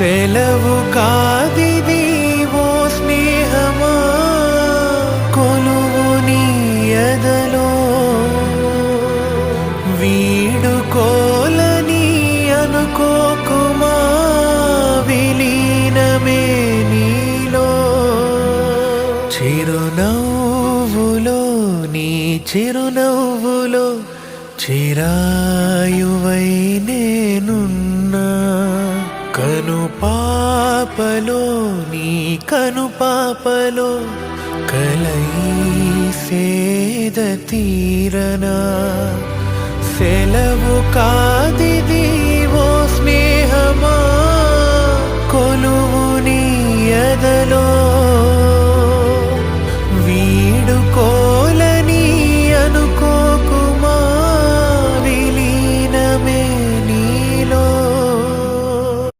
సెలవు కాదిది ఓ స్నేహమా, కొలువు నీ ఎదలో వీడుకోలని అనుకోకుమా, విలీనమే నీలో. చిరునవ్వులో నీ చిరునవ్వులో చిరాయువై నేనున్నా, కనుపాపలో నీ కనుపాపలో కలై సేద తీరనా. సెలవు కాదిది